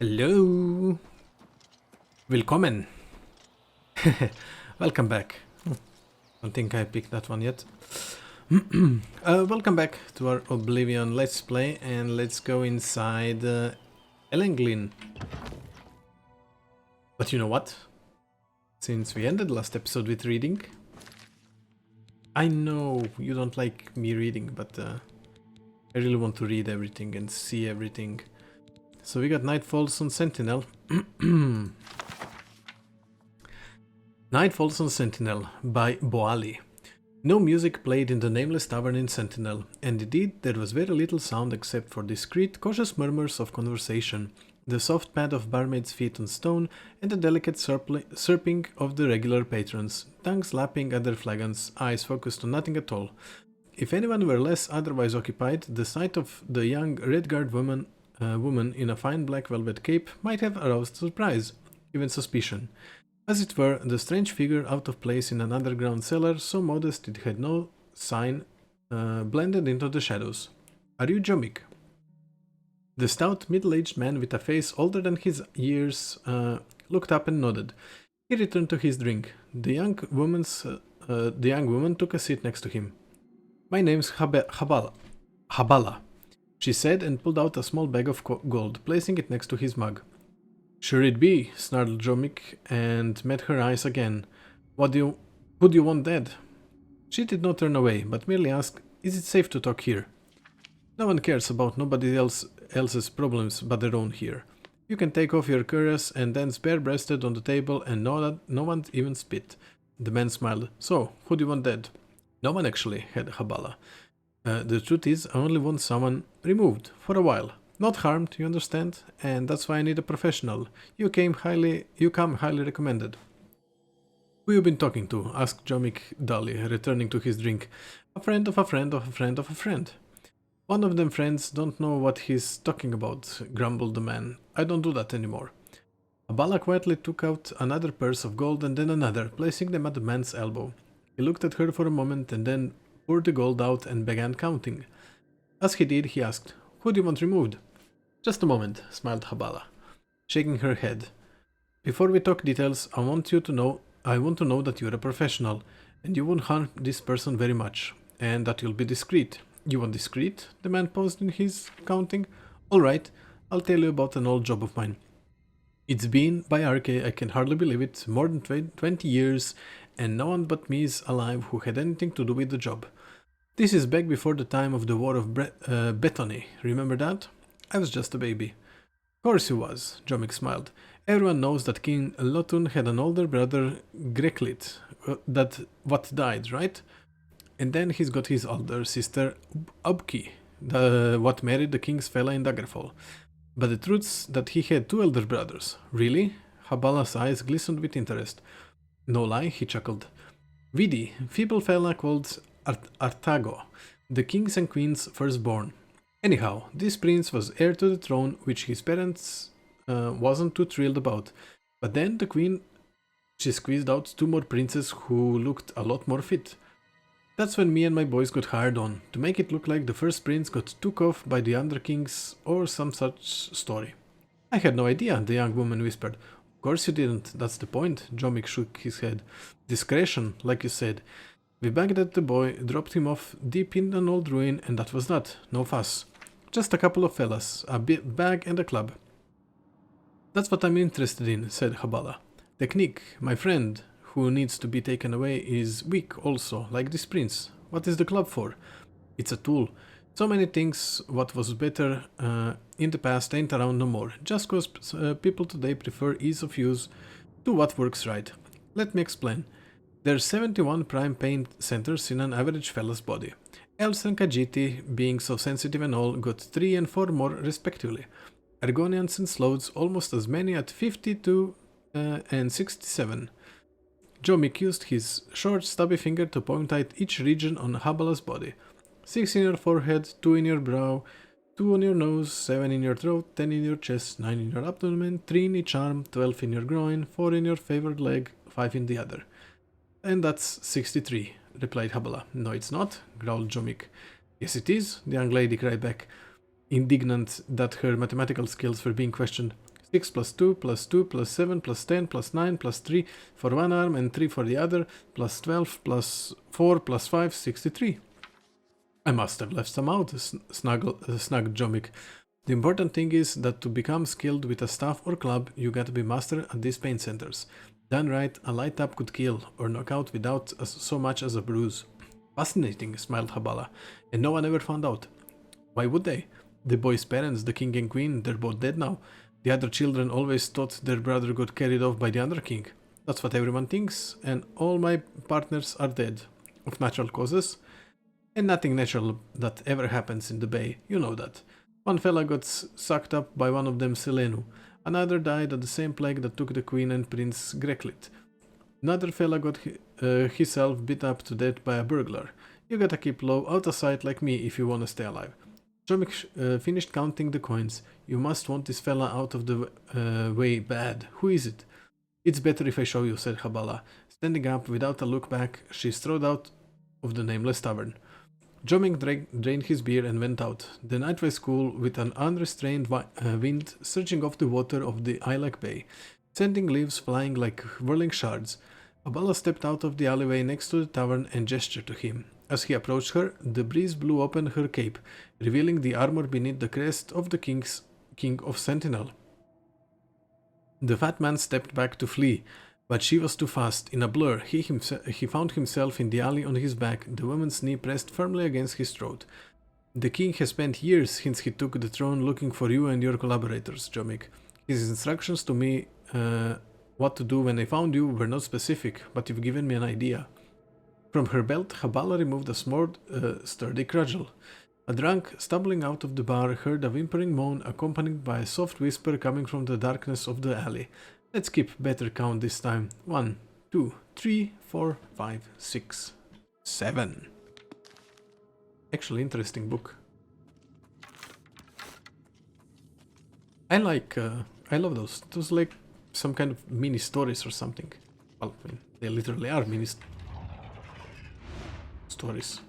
Hello! Willkommen! Welcome back. Don't think I picked that one yet. Welcome back to our Oblivion Let's Play, and let's go inside Elenglin. But you know what? Since we ended last episode with reading, I know you don't like me reading, but I really want to read everything and see everything. So we got Night Falls on Sentinel. Night Falls on Sentinel by Boali. No music played in the nameless tavern in Sentinel, and indeed there was very little sound except for discreet, cautious murmurs of conversation, the soft pad of barmaids' feet on stone, and the delicate chirping of the regular patrons, tongues lapping at their flagons, eyes focused on nothing at all. If anyone were less otherwise occupied, the sight of the young red-guard woman in a fine black velvet cape might have aroused surprise, even suspicion. As it were, the strange figure out of place in an underground cellar, so modest it had no sign, blended into the shadows. "Are you Jomik?" The stout, middle-aged man with a face older than his years looked up and nodded. He returned to his drink. The young woman took a seat next to him. "My name's Habala," she said, and pulled out a small bag of gold, placing it next to his mug. "Sure it be," snarled Jomik, and met her eyes again. Who do you want dead?" She did not turn away, but merely asked, "Is it safe to talk here?" "No one cares about nobody else's problems but their own here. You can take off your cuirass and dance bare-breasted on the table and no one even spit." The man smiled. "So, who do you want dead?" "No one actually," said Habala. The truth is, I only want someone removed, for a while. Not harmed, you understand? And that's why I need a professional. You come highly recommended." "Who you been talking to?" asked Jomik dully, returning to his drink. "A friend of a friend of a friend of a friend." "One of them friends don't know what he's talking about," grumbled the man. "I don't do that anymore." Abala quietly took out another purse of gold and then another, placing them at the man's elbow. He looked at her for a moment and then poured the gold out and began counting. As he did, he asked, "Who do you want removed?" "Just a moment," smiled Habala, shaking her head. "Before we talk details, I want to know that you're a professional, and you won't harm this person very much, and that you'll be discreet." "You want discreet?" The man paused in his counting. "All right, I'll tell you about an old job of mine. It's been, by Arche, I can hardly believe it, more than 20 years, and no one but me is alive who had anything to do with the job. This is back before the time of the War of Bethany, remember that? I was just a baby." "Of course you was," Jomik smiled. "Everyone knows that King Lotun had an older brother, Greklit, what died, right? And then he's got his older sister, Ubki, what married the king's fella in Daggerfall. But the truth's that he had two elder brothers." "Really?" Habala's eyes glistened with interest. "No lie," he chuckled. "Vidi, feeble fella called Artago, the king's and queen's firstborn. Anyhow, this prince was heir to the throne, which his parents wasn't too thrilled about. But then the queen, she squeezed out two more princes who looked a lot more fit. That's when me and my boys got hired on, to make it look like the first prince got took off by the under kings or some such story." "I had no idea," the young woman whispered. "Of course you didn't, that's the point," Jomik shook his head. "Discretion, like you said. We bagged at the boy, dropped him off deep in an old ruin, and that was that. No fuss. Just a couple of fellas, a bag and a club." "That's what I'm interested in," said Habala. "Technique, my friend, who needs to be taken away, is weak also, like this prince. What is the club for?" "It's a tool. So many things what was better in the past ain't around no more, just cause people today prefer ease of use to what works right. Let me explain. There's 71 prime pain centers in an average fella's body. Elves and Khajiiti, being so sensitive and all, got 3 and 4 more respectively. Argonians and Slodes almost as many at 52 and 67. Jomik used his short, stubby finger to point at each region on Habala's body. 6 in your forehead, 2 in your brow, 2 on your nose, 7 in your throat, 10 in your chest, 9 in your abdomen, 3 in each arm, 12 in your groin, 4 in your favored leg, 5 in the other." "And that's 63, replied Habala. "No, it's not," growled Jomik. "Yes, it is," the young lady cried back, indignant that her mathematical skills were being questioned. 6 plus 2 plus 2 plus 7 plus 10 plus 9 plus 3 for one arm and 3 for the other, plus 12 plus 4 plus 5, 63. I must have left some out, snugged Jomik. The important thing is that to become skilled with a staff or club, you gotta be master at these pain centers. Done right, a light up could kill or knock out without so much as a bruise. Fascinating, smiled Habala, and no one ever found out. Why would they? The boy's parents, the king and queen, they're both dead now. The other children always thought their brother got carried off by the other king. That's what everyone thinks, and all my partners are dead. Of natural causes. And nothing natural that ever happens in the bay, you know that. One fella got sucked up by one of them Selenu. Another died of the same plague that took the queen and Prince Greklit. Another fella got himself beat up to death by a burglar. You gotta keep low, out of sight like me if you wanna stay alive. Jomik finished counting the coins. You must want this fella out of the way bad. Who is it? It's better if I show you, said Habala. Standing up without a look back, she strode out of the nameless tavern. Jomik drained his beer and went out. The night was cool, with an unrestrained wind surging off the water of the Ilak Bay, sending leaves flying like whirling shards. Habala stepped out of the alleyway next to the tavern and gestured to him. As he approached her, the breeze blew open her cape, revealing the armor beneath the crest of the king of Sentinel. The fat man stepped back to flee, but she was too fast. In a blur, he found himself in the alley on his back, the woman's knee pressed firmly against his throat. The king has spent years since he took the throne looking for you and your collaborators, Jomik. His instructions to me what to do when I found you were not specific, but you've given me an idea. From her belt, Habala removed a small, sturdy cudgel. A drunk, stumbling out of the bar, heard a whimpering moan accompanied by a soft whisper coming from the darkness of the alley. Let's keep better count this time. 1, 2, 3, 4, 5, 6, 7. Actually, interesting book. I love those. Those like some kind of mini stories or something. Well, I mean, they literally are mini stories.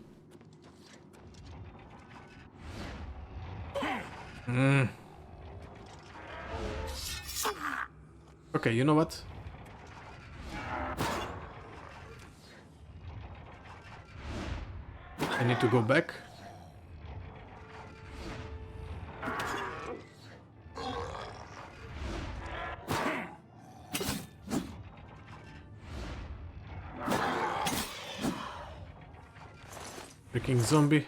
Okay, you know what? I need to go back. Freaking zombie.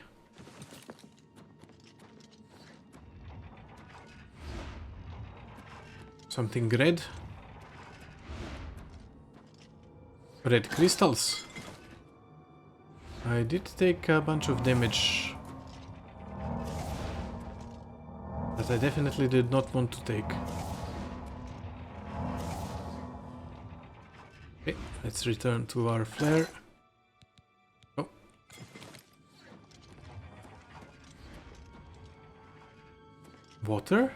Something red. Red crystals. I did take a bunch of damage that I definitely did not want to take. Okay, let's return to our flare. Oh. Water?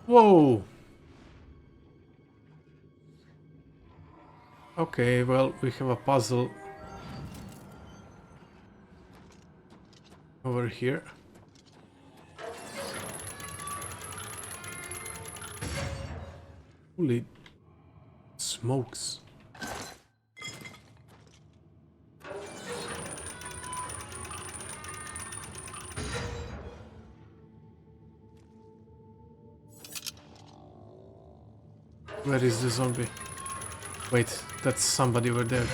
Whoa! Okay, well, we have a puzzle over here. Holy smokes. Where is the zombie? Wait, that's somebody over there.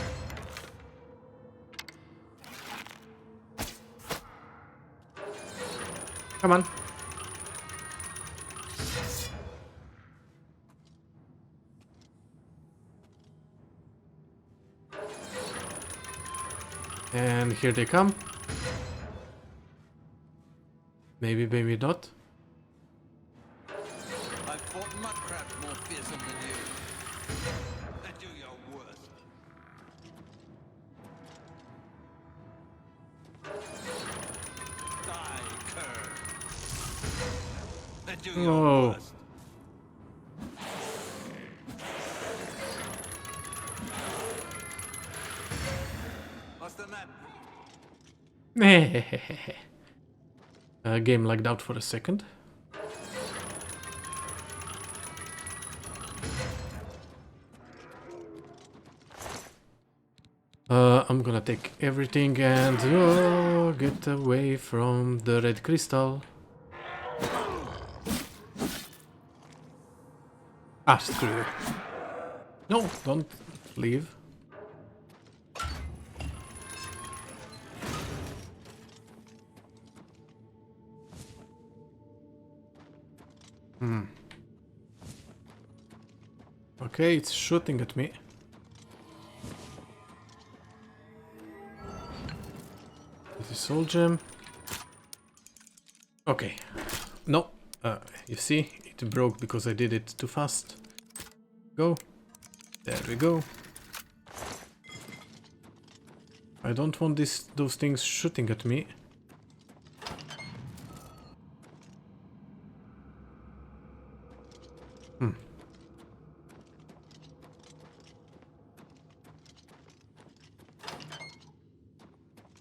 Come on. And here they come. Maybe, maybe not. I've fought mudcrabs more fearsome than you. And do your worst. Die, cur. And do your worst. What's the map? Game lagged out for a second. I'm gonna take everything and get away from the red crystal. Ah, screw you. No, don't leave. Okay, it's shooting at me. This is soul gem. Okay. No. You see, it broke because I did it too fast. Go. There we go. I don't want those things shooting at me.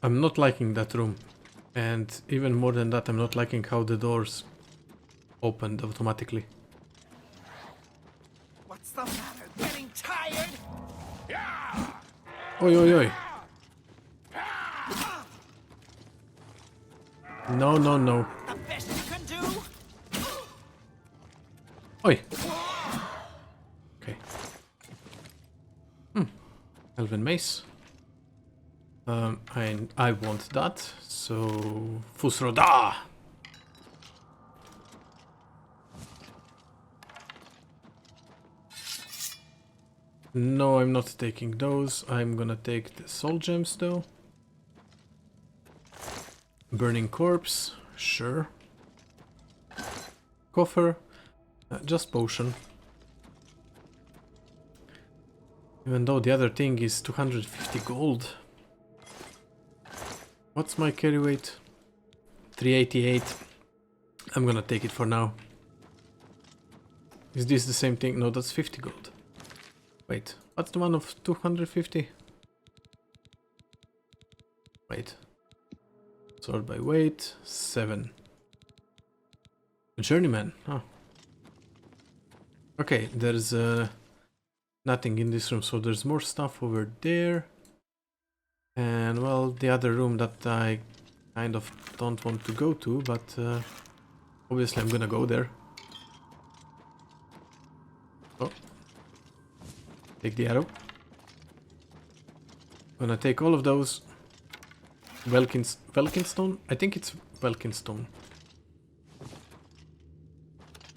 I'm not liking that room. And even more than that, I'm not liking how the doors opened automatically. What's the matter? Getting tired? Oi, oi, oi. No, no, no. The best you can do? Oi. Okay. Elven mace. I want that, so Fusroda! No, I'm not taking those. I'm gonna take the soul gems though. Burning corpse, sure. Coffer, just potion. Even though the other thing is 250 gold. What's my carry weight? 388. I'm gonna take it for now. Is this the same thing? No, that's 50 gold. Wait, what's the one of 250? Wait. Sort by weight, 7. A journeyman, huh. Okay, there's nothing in this room, so there's more stuff over there. And well, the other room that I kind of don't want to go to, but obviously I'm gonna go there. Oh. Take the arrow. Gonna take all of those. Velkinstone? I think it's Velkinstone.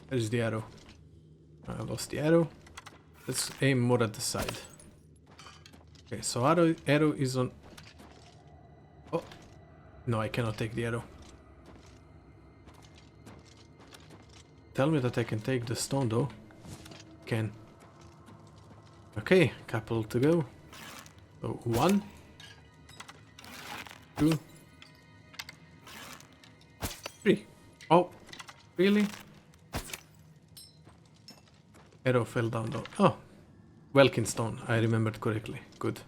There's the arrow. I lost the arrow. Let's aim more at the side. Okay, so arrow is on... Oh! No, I cannot take the arrow. Tell me that I can take the stone though. Can. Okay, couple to go. So 1, 2, 3. Oh, really? Arrow fell down though. Oh, Welkinstone. I remembered correctly. Good.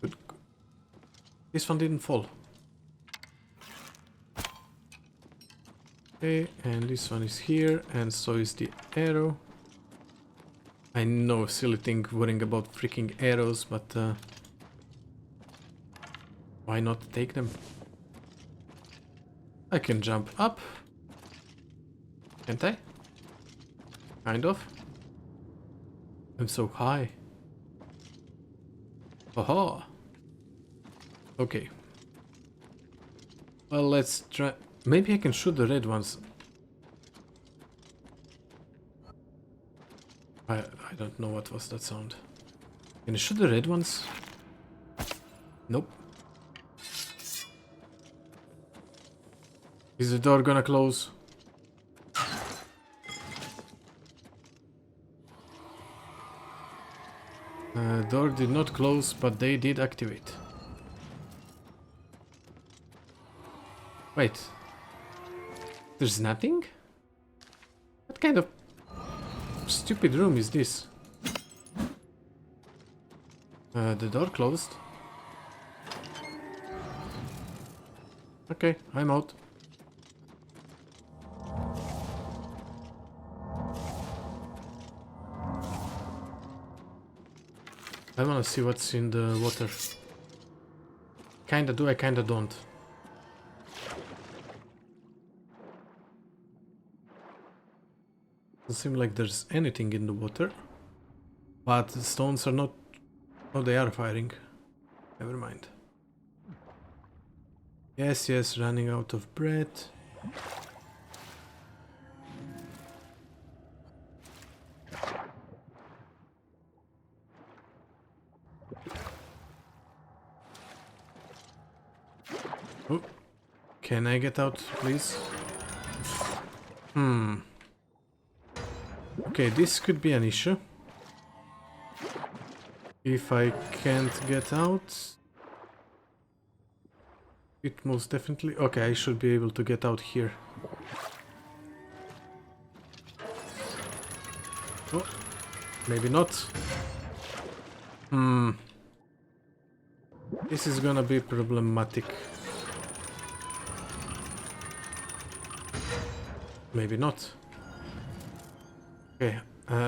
Good. This one didn't fall. Okay, and this one is here, and so is the arrow. I know, silly thing worrying about freaking arrows, but why not take them? I can jump up. Can't I? Kind of. I'm so high. Aha! Okay. Well, let's try... Maybe I can shoot the red ones. I don't know what was that sound. Can I shoot the red ones? Nope. Is the door gonna close? Door did not close, but they did activate. Wait. There's nothing? What kind of stupid room is this? The door closed. Okay, I'm out. I wanna see what's in the water. Kinda do, I kinda don't. Doesn't seem like there's anything in the water. But the stones are not... Oh, they are firing. Never mind. Yes, yes, running out of bread. Oh, can I get out, please? Okay, this could be an issue. If I can't get out... It most definitely... Okay, I should be able to get out here. Oh, maybe not. This is gonna be problematic. Maybe not. Okay,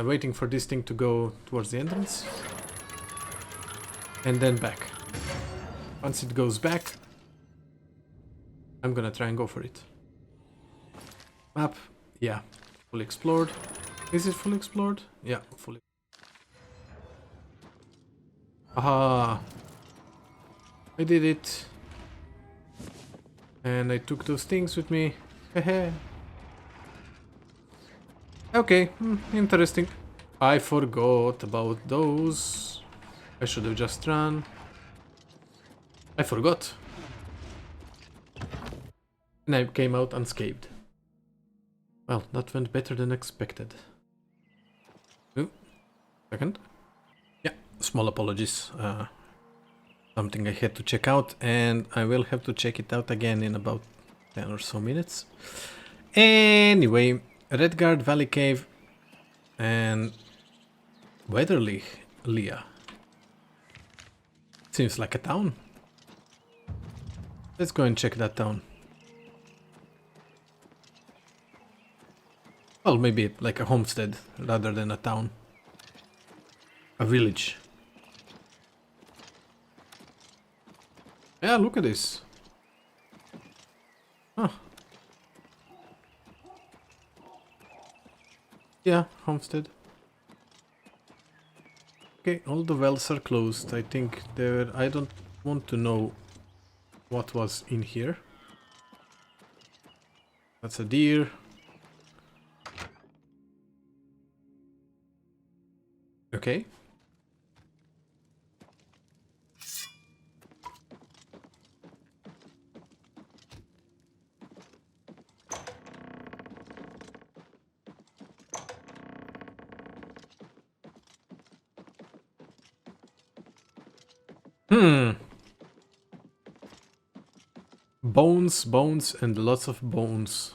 waiting for this thing to go towards the entrance. And then back. Once it goes back, I'm gonna try and go for it. Map, yeah, fully explored. Is it fully explored? Yeah, fully. Aha! I did it. And I took those things with me. Hehe. Okay, interesting. I forgot about those. I should have just run. I forgot. And I came out unscathed. Well, that went better than expected. Ooh, second. Yeah, small apologies. Something I had to check out, and I will have to check it out again in about 10 or so minutes. Anyway, Redguard Valley Cave and Weatherly Leah. Seems like a town. Let's go and check that town. Well, maybe like a homestead rather than a town. A village. Yeah, look at this. Huh. Yeah, homestead. Okay, all the wells are closed. I think there... I don't want to know what was in here. That's a deer. Okay. Bones, bones, and lots of bones.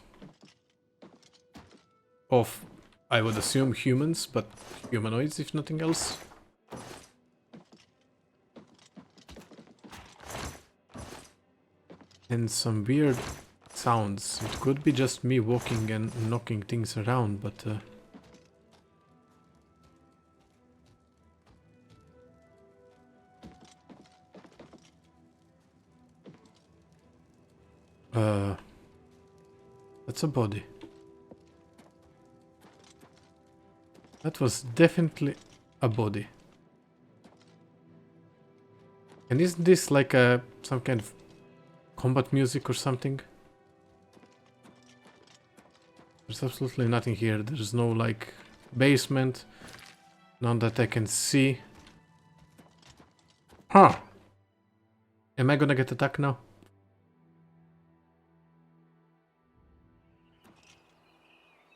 Of, I would assume, humans, but humanoids if nothing else. And some weird sounds. It could be just me walking and knocking things around, but... That's a body. That was definitely a body. And isn't this like a some kind of combat music or something? There's absolutely nothing here. There's no like basement. None that I can see. Huh. Am I gonna get attacked now?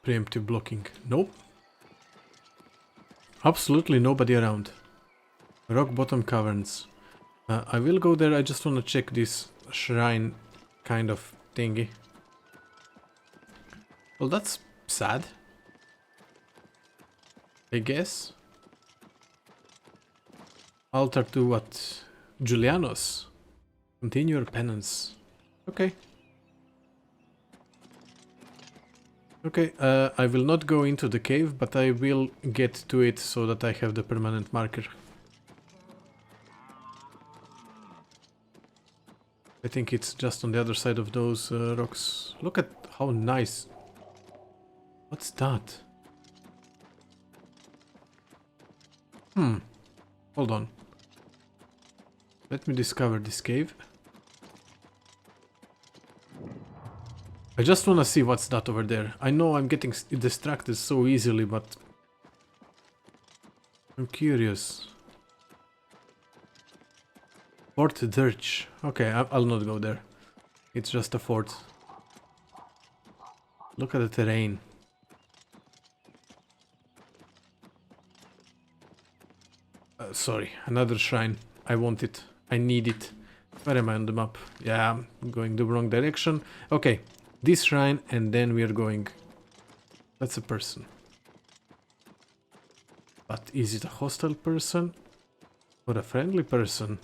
Preemptive blocking. Nope. Absolutely nobody around. Rock bottom caverns. I will go there. I just want to check this shrine kind of thingy. Well, that's sad. I guess. Altar to what? Julianos. Continue your penance. Okay. Okay, I will not go into the cave, but I will get to it so that I have the permanent marker. I think it's just on the other side of those rocks. Look at how nice. What's that? Hold on. Let me discover this cave. I just wanna see what's that over there. I know I'm getting distracted so easily, but I'm curious. Fort Dirge. Okay, I'll not go there. It's just a fort. Look at the terrain. Sorry, another shrine. I want it. I need it. Where am I on the map? Yeah, I'm going the wrong direction. Okay, this shrine, and then we are going... That's a person. But is it a hostile person? Or a friendly person?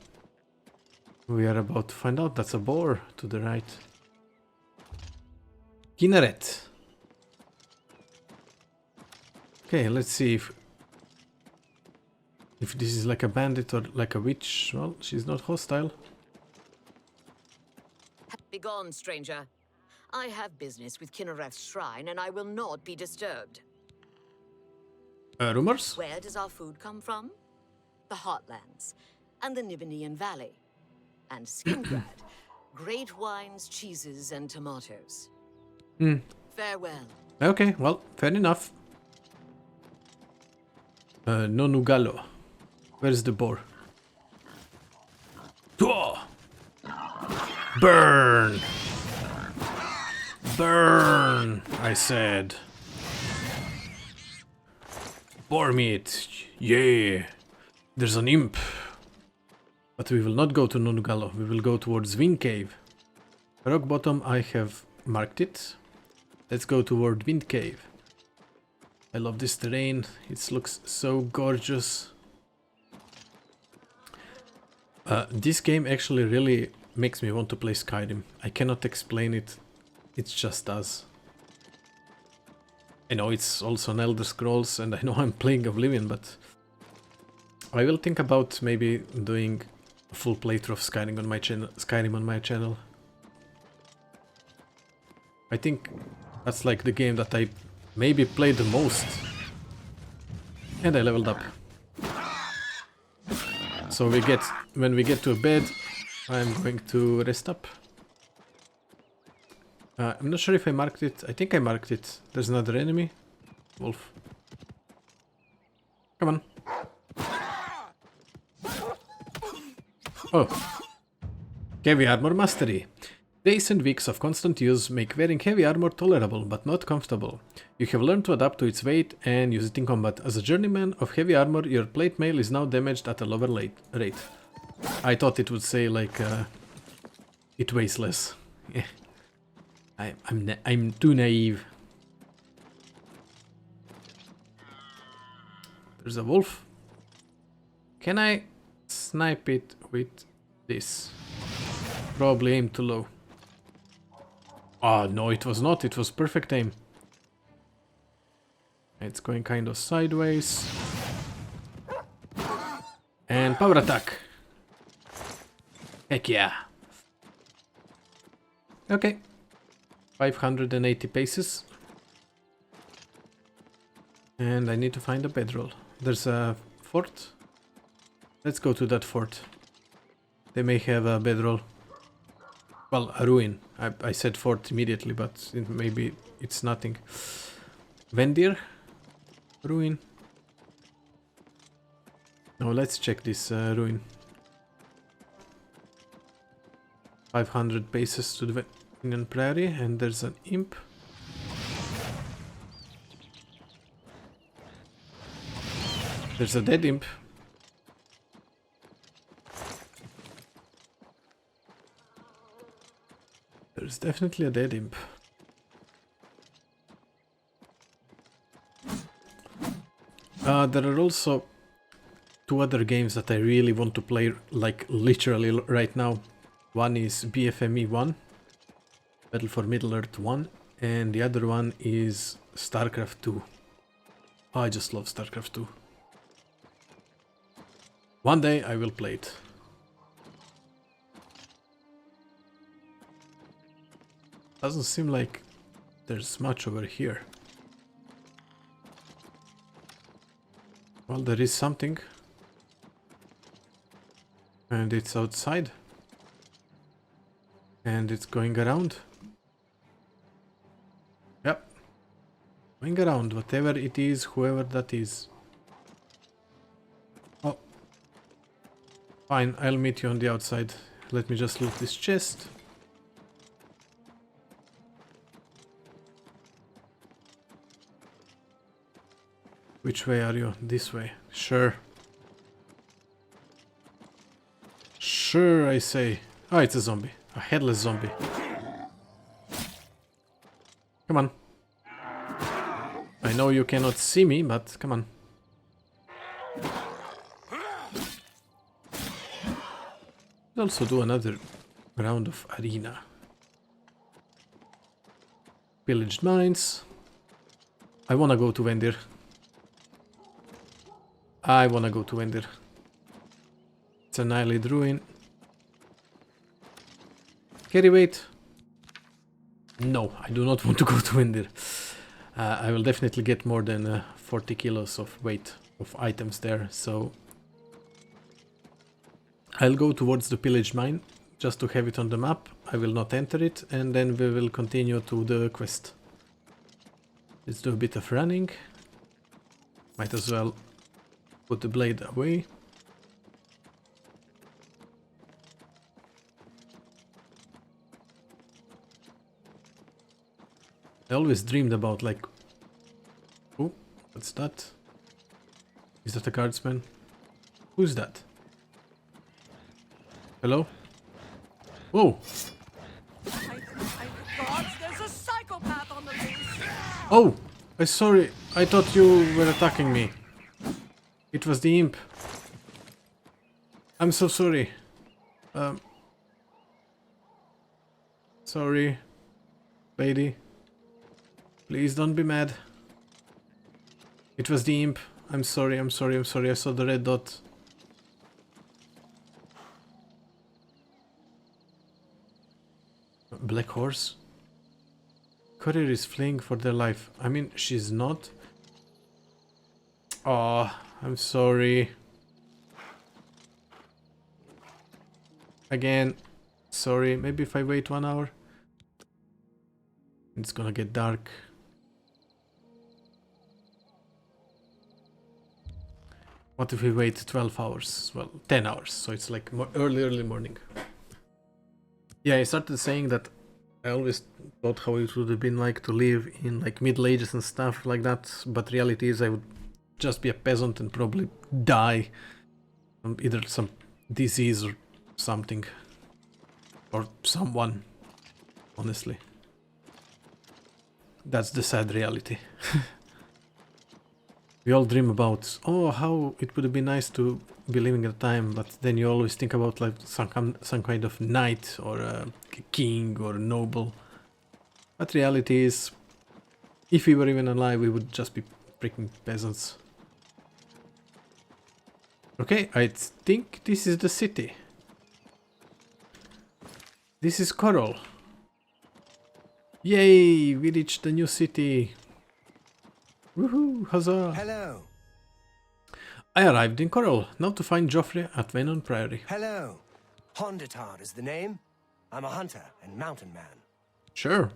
We are about to find out. That's a boar to the right. Kinneret. Okay, let's see if this is like a bandit or like a witch. Well, she's not hostile. Begone, stranger. I have business with Kinnereth's shrine, and I will not be disturbed. Rumors? Where does our food come from? The Heartlands, and the Nibinian Valley. And Skingrad, great wines, cheeses, and tomatoes. Farewell. Okay, well, fair enough. Nonugalo. Where's the boar? Tuah! Burn! Burn! I said. Boar meat! Yeah! There's an imp! But we will not go to Nonugalo, we will go towards Wind Cave. Rock bottom, I have marked it. Let's go toward Wind Cave. I love this terrain, it looks so gorgeous. This game actually really makes me want to play Skyrim. I cannot explain it, it just does. I know it's also an Elder Scrolls and I know I'm playing Oblivion, but I will think about maybe doing a full playthrough of Skyrim on my channel. I think that's like the game that I maybe played the most. And I leveled up. So when we get to a bed, I'm going to rest up. I'm not sure if I marked it. I think I marked it. There's another enemy. Wolf. Come on. Oh. Heavy armor mastery. Days and weeks of constant use make wearing heavy armor tolerable, but not comfortable. You have learned to adapt to its weight and use it in combat. As a journeyman of heavy armor, your plate mail is now damaged at a lower rate. I thought it would say like, it weighs less. Yeah. I'm too naive. There's a wolf. Can I snipe it with this? Probably aim too low. Oh, no, it was not. It was perfect aim. It's going kind of sideways. And power attack. Heck yeah. Okay. 580 paces. And I need to find a bedroll. There's a fort. Let's go to that fort. They may have a bedroll. Well, a ruin. I said fort immediately, but maybe it's nothing. Vendir? Ruin. Now let's check this ruin. 500 paces to the Indian Prairie, and there's an imp. There's a dead imp. There's definitely a dead imp. There are also two other games that I really want to play, like literally right now. One is BFME 1, Battle for Middle-earth 1, and the other one is StarCraft 2. Oh, I just love StarCraft 2. One day I will play it. Doesn't seem like there's much over here. Well, there is something. And it's outside. And it's going around. Yep. Going around, whatever it is, whoever that is. Oh. Fine, I'll meet you on the outside. Let me just loot this chest. Which way are you? This way. Sure. Sure, I say. Oh, it's a zombie. A headless zombie. Come on. I know you cannot see me, but come on. I'll also do another round of arena. Pillaged mines. I wanna go to Vendir. I wanna go to Vendir. It's an eyelid ruin. Carry weight. No, I do not want to go to Vendir. I will definitely get more than 40 kilos of weight of items there, so I'll go towards the pillaged mine just to have it on the map. I will not enter it, and then we will continue to the quest. Let's do a bit of running. Might as well put the blade away. I always dreamed about, like... Oh, what's that? Is that a guardsman? Who's that? Hello? Whoa! There's a psychopath on the loose. Oh! I'm sorry, I thought you were attacking me. It was the imp. I'm so sorry. Sorry, lady. Please don't be mad. It was the imp. I'm sorry, I'm sorry, I'm sorry. I saw the red dot. Black horse? Courier is fleeing for their life. I mean, she's not. Oh, I'm sorry. Again, sorry. Maybe if I wait 1 hour. It's gonna get dark. What if we wait 12 hours? Well, 10 hours. So it's like early morning. Yeah, I started saying that I always thought how it would have been like to live in like Middle Ages and stuff like that. But reality is I would just be a peasant and probably die from either some disease or something. Or someone, honestly. That's the sad reality. We all dream about, oh, how it would have been nice to be living at a time, but then you always think about like some kind of knight or a king or a noble. But reality is, if we were even alive, we would just be freaking peasants. Okay, I think this is the city. This is Coral. Yay, we reached the new city. Woohoo, huzzah! Hello. I arrived in Coral, now to find Joffrey at Venon Prairie. Hello. Hondatar is the name. I'm a hunter and mountain man. Sure.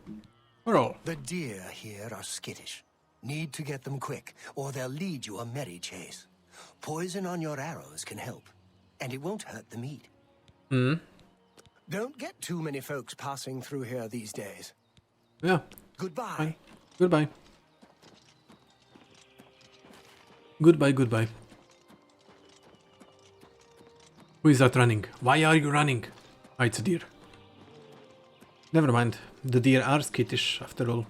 Coral. The deer here are skittish. Need to get them quick, or they'll lead you a merry chase. Poison on your arrows can help, and it won't hurt the meat. Don't get too many folks passing through here these days. Yeah. Goodbye. Bye. Goodbye. Goodbye. Who is that running? Why are you running? Ah, it's a deer. Never mind. The deer are skittish after all.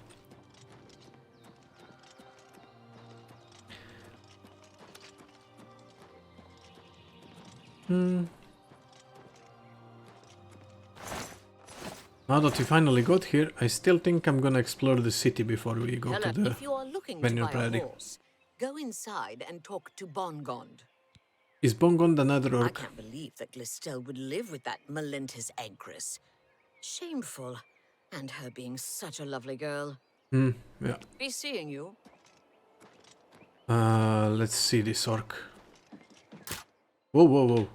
Now that we finally got here, I still think I'm gonna explore the city before we go to the If you are looking to Venon buy Prairie. a horse, go inside and talk to Bongond. Is Bongond another I orc? can't believe that Glistel would live with that momentous ogress. Shameful. And her being such a lovely girl. Yeah. Be seeing you. Let's see this orc. Whoa, whoa, whoa.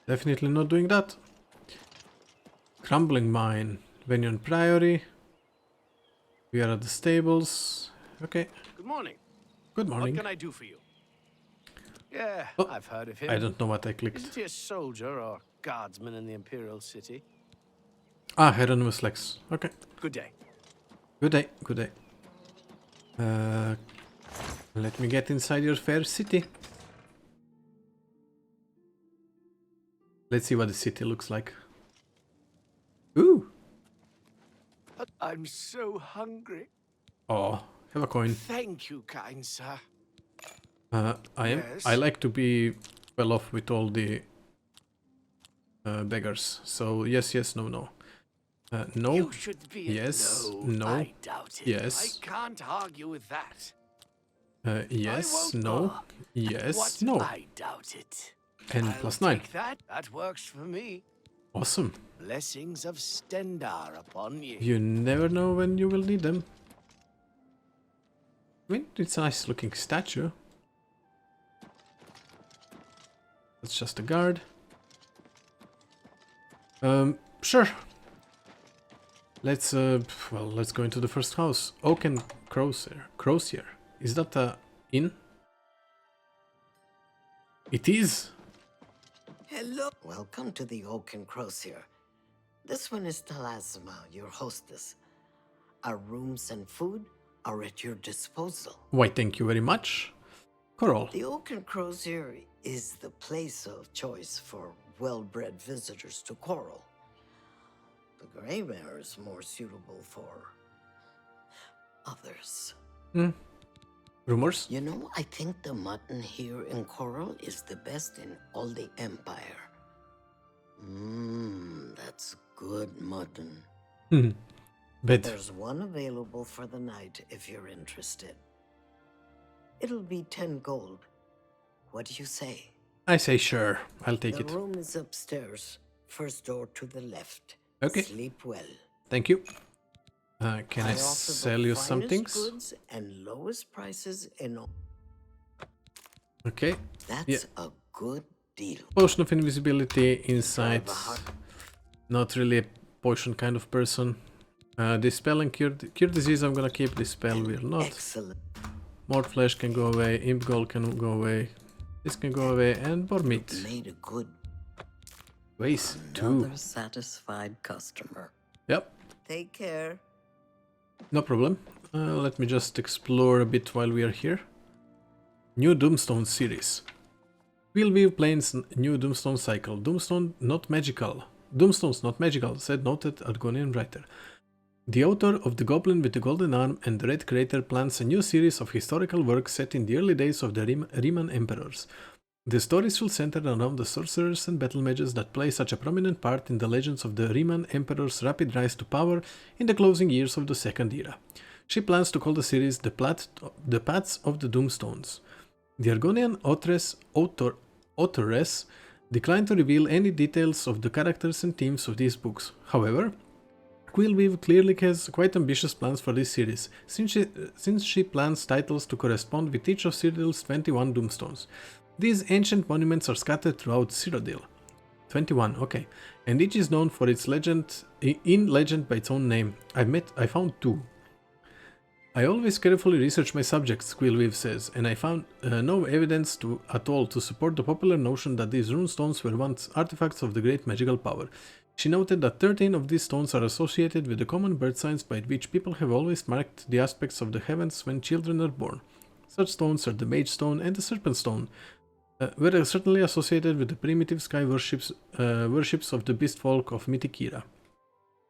Definitely not doing that. Crumbling mine. Venyon Priory. We are at the stables. Okay. Good morning. Good morning. What can I do for you? Yeah, Oh, I've heard of him. I don't know what I clicked. Isn't he a soldier or guardsman in the Imperial City? Ah, Hieronymus Lex. Okay. Good day. Good day, good day. Let me get inside your fair city. Let's see what the city looks like. Ooh! But I'm so hungry. Oh, have a coin. Thank you, kind sir. I like to be well off with all the beggars. So yes, yes, no, no. No. You should be. Yes. No. I doubt it. Yes. I can't argue with that. Yes. won't No. argue. Yes. What? No. I doubt it. And I'll plus 9. take that. That works for me. Awesome. Blessings of Stendar upon you. You never know when you will need them. I mean, it's a nice looking statue. That's just a guard. Sure. Let's well, let's go into the first house. Oak and Crozier. Is that a inn? It is. Hello. Welcome to the Oak and Crozier. This one is Talasima, your hostess. Our rooms and food are at your disposal. Why, thank you very much. Coral. The Oak and Crozier is the place of choice for well-bred visitors to Coral. The Grey Mare is more suitable for others. Rumors? You know, I think the mutton here in Coral is the best in all the Empire. That's good mutton. Bet. There's one available for the night if you're interested. It'll be 10 gold. What do you say? I say sure. I'll take it. The room is upstairs, first door to the left. Okay. Sleep well. Thank you. Can I offer the sell you some finest things? goods and lowest prices in all. Okay. That's a good deal. Potion of invisibility, insight. Drive a heart- Not really a potion kind of person. Dispel and cure disease, I'm gonna keep. Dispel, we're not. Excellent. Mort flesh can go away. Imp gold can go away. This can go away. And boar meat. Made a good, Waste 2. another satisfied customer. Yep. Take care. No problem. Let me just explore a bit while we are here. New Doomstone series. We'll be playing new Doomstone cycle. Doomstone not magical. Doomstone's not magical, said noted Argonian writer. The author of The Goblin with the Golden Arm and the Red Crater plans a new series of historical works set in the early days of the Riemann Emperors. The stories will center around the sorcerers and battle mages that play such a prominent part in the legends of the Riemann Emperor's rapid rise to power in the closing years of the Second Era. She plans to call the series The Paths of the Doomstones. The Argonian authoress declined to reveal any details of the characters and themes of these books. However, Quillweave clearly has quite ambitious plans for this series, since she plans titles to correspond with each of Cyrodiil's 21 Doomstones. These ancient monuments are scattered throughout Cyrodiil. 21, okay. And each is known for its legend by its own name. I found 2. I always carefully research my subjects, Quillweave says, and I found no evidence at all to support the popular notion that these runestones were once artifacts of the great magical power. She noted that 13 of these stones are associated with the common birth signs by which people have always marked the aspects of the heavens when children are born. Such stones are the Mage Stone and the Serpent Stone, were certainly associated with the primitive sky worships of the beast folk of mythic era.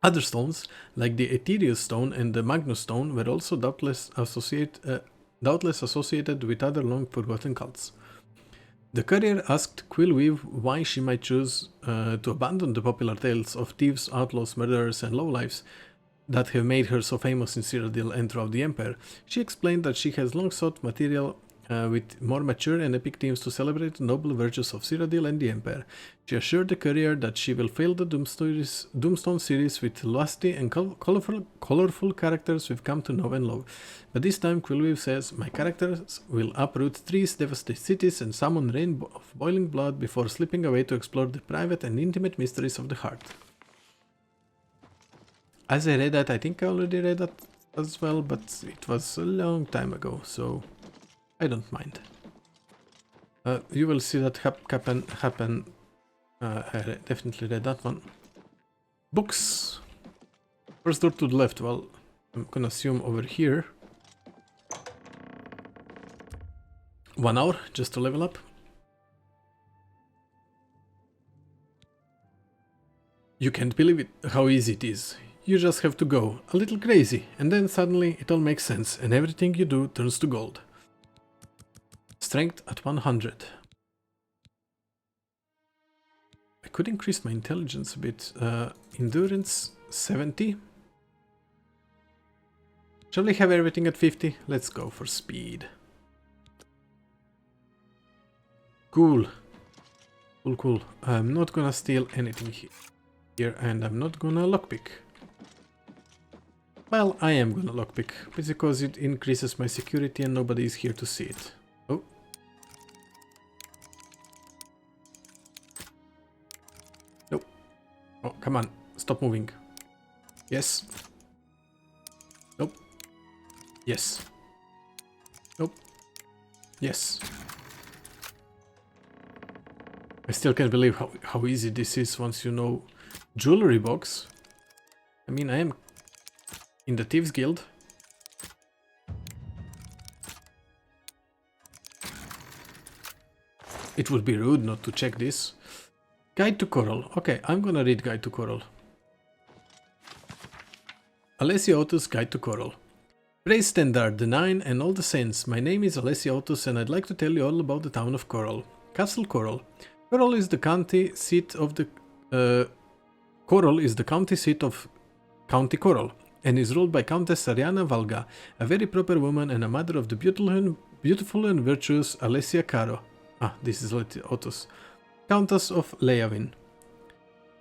Other stones, like the Ethereus Stone and the Magnus Stone, were also doubtless associated with other long-forgotten cults. The courier asked Quillweave why she might choose to abandon the popular tales of thieves, outlaws, murderers, and lowlifes that have made her so famous in Cyrodiil and throughout the Empire. She explained that she has long sought material with more mature and epic themes to celebrate the noble virtues of Cyrodiil and the Empire. She assured the courier that she will fill the Doomstone series with lusty and colorful characters we've come to know and love. But this time, Quillweave says, my characters will uproot trees, devastate cities, and summon rain of boiling blood before slipping away to explore the private and intimate mysteries of the heart. As I read that, I think I already read that as well, but it was a long time ago, so I don't mind. You will see that happen. I definitely read that one. Books. First door to the left. Well, I'm gonna assume over here. 1 hour just to level up. You can't believe it, how easy it is. You just have to go a little crazy, and then suddenly it all makes sense, and everything you do turns to gold. Strength at 100. I could increase my intelligence a bit. Endurance 70. Shall we have everything at 50? Let's go for speed. Cool. Cool. I'm not gonna steal anything here, and I'm not gonna lockpick. Well, I am gonna lockpick, because it increases my security and nobody is here to see it. Oh. Nope. Oh, come on. Stop moving. Yes. Nope. Yes. Nope. Yes. I still can't believe how easy this is once you know jewelry box. I mean, I am in the Thieves Guild. It would be rude not to check this. Guide to Coral. Okay, I'm gonna read Guide to Coral. Alessia Otus Guide to Coral. Praise Standard, the Nine, and all the Saints. My name is Alessia Otus, and I'd like to tell you all about the town of Coral. Castle Coral. Coral is the county seat of County Coral, and is ruled by Countess Ariana Valga, a very proper woman and a mother of the beautiful and virtuous Alessia Caro. Ah, this is Otus. Countess of Leavin.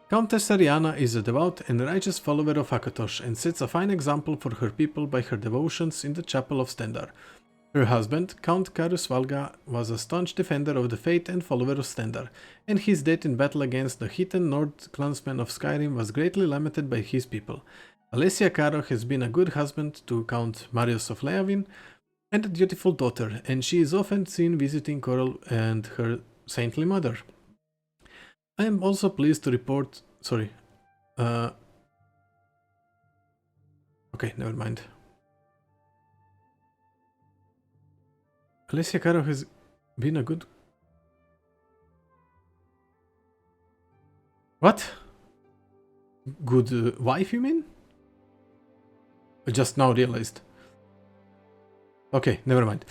Countess Ariana is a devout and righteous follower of Akatosh and sets a fine example for her people by her devotions in the Chapel of Stendar. Her husband, Count Carus Valga, was a staunch defender of the faith and follower of Stendar, and his death in battle against the heathen Nord clansmen of Skyrim was greatly lamented by his people. Alessia Caro has been a good husband to Count Marius of Leavin and a dutiful daughter, and she is often seen visiting Coral and her saintly mother. I am also pleased to report... Sorry. Okay, never mind. Alessia Caro has been a good... What? Good wife, you mean? I just now realized. Okay, never mind.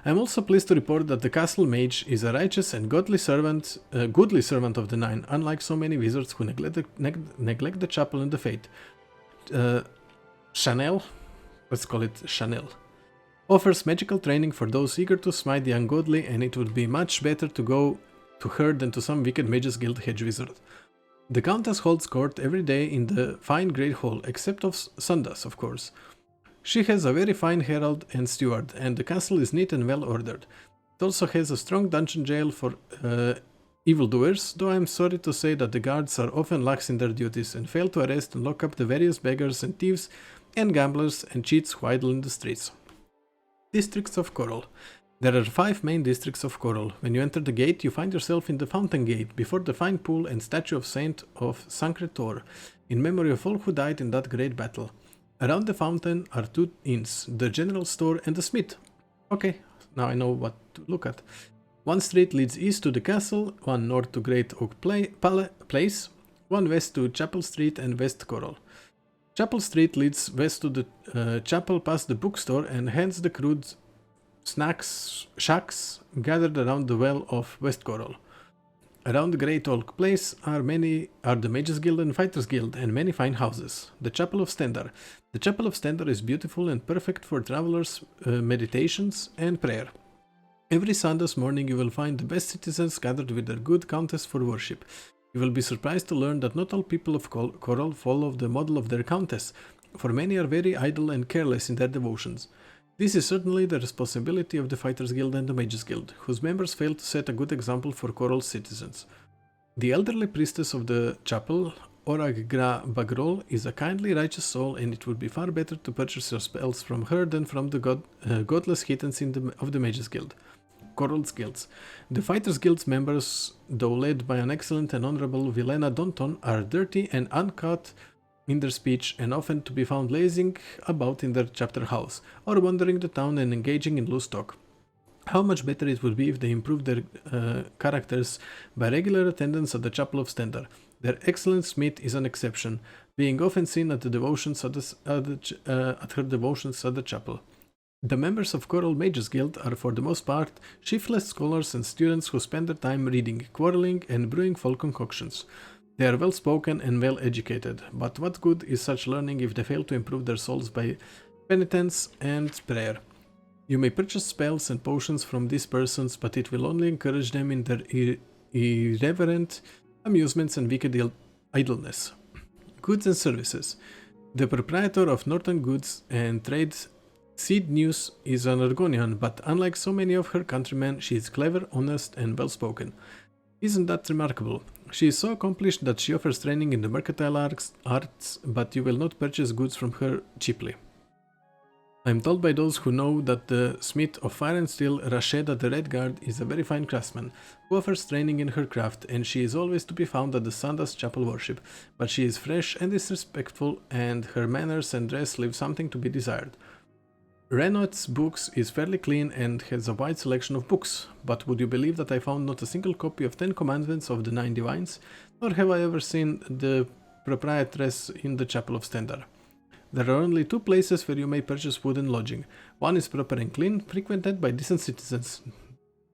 I am also pleased to report that the castle mage is a righteous and goodly servant of the Nine, unlike so many wizards who neglect the chapel and the faith. Chanel, let's call it Chanel, offers magical training for those eager to smite the ungodly, and it would be much better to go to her than to some wicked mages guild hedge wizard. The Countess holds court every day in the fine great hall, except of Sundays, of course. She has a very fine herald and steward, and the castle is neat and well ordered. It also has a strong dungeon jail for evildoers, though I am sorry to say that the guards are often lax in their duties and fail to arrest and lock up the various beggars and thieves and gamblers and cheats who idle in the streets. Districts of Coral. There are 5 main districts of Coral. When you enter the gate, you find yourself in the Fountain Gate, before the fine pool and statue of Saint of Sancretor, in memory of all who died in that great battle. Around the fountain are 2 inns, the general store and the smith. Okay, now I know what to look at. 1 street leads east to the castle, 1 north to Great Oak Place, 1 west to Chapel Street and West Coral. Chapel Street leads west to the chapel past the bookstore and hence the crude shacks gathered around the well of West Coral. Around the Great Oak Place are the Mages Guild and Fighters Guild, and many fine houses. The Chapel of Stendar. The Chapel of Stendar is beautiful and perfect for travelers' meditations and prayer. Every Sunday morning you will find the best citizens gathered with their good countess for worship. You will be surprised to learn that not all people of Coral follow the model of their countess, for many are very idle and careless in their devotions. This is certainly the responsibility of the Fighters Guild and the Mages Guild, whose members fail to set a good example for Coral's citizens. The elderly priestess of the chapel, Oragra Bagrol, is a kindly, righteous soul, and it would be far better to purchase your spells from her than from the godless heathens of the Mages Guild. Coral's guilds. The Fighters Guild's members, though led by an excellent and honorable Vilena Donton, are dirty and uncouth in their speech and often to be found lazing about in their chapter house, or wandering the town and engaging in loose talk. How much better it would be if they improved their characters by regular attendance at the Chapel of Stendar. Their excellent smith is an exception, being often seen at her devotions at the chapel. The members of Coral Mages Guild are for the most part shiftless scholars and students who spend their time reading, quarreling, and brewing folk concoctions. They are well spoken and well educated, but what good is such learning if they fail to improve their souls by penitence and prayer? You may purchase spells and potions from these persons, but it will only encourage them in their irreverent amusements and wicked idleness. Goods and services. The proprietor of Northern Goods and Trade, Seed News, is an Argonian, but unlike so many of her countrymen, she is clever, honest, and well spoken. Isn't that remarkable? She is so accomplished that she offers training in the mercantile arts, but you will not purchase goods from her cheaply. I am told by those who know that the smith of Fire and Steel, Rasheda the Red Guard, is a very fine craftsman, who offers training in her craft, and she is always to be found at the Sandas Chapel worship, but she is fresh and disrespectful, and her manners and dress leave something to be desired. Renaud's books is fairly clean and has a wide selection of books, but would you believe that I found not a single copy of 10 Commandments of the 9 Divines, nor have I ever seen the proprietress in the Chapel of Stendar. There are only 2 places where you may purchase food and lodging. One is proper and clean, frequented by decent citizens,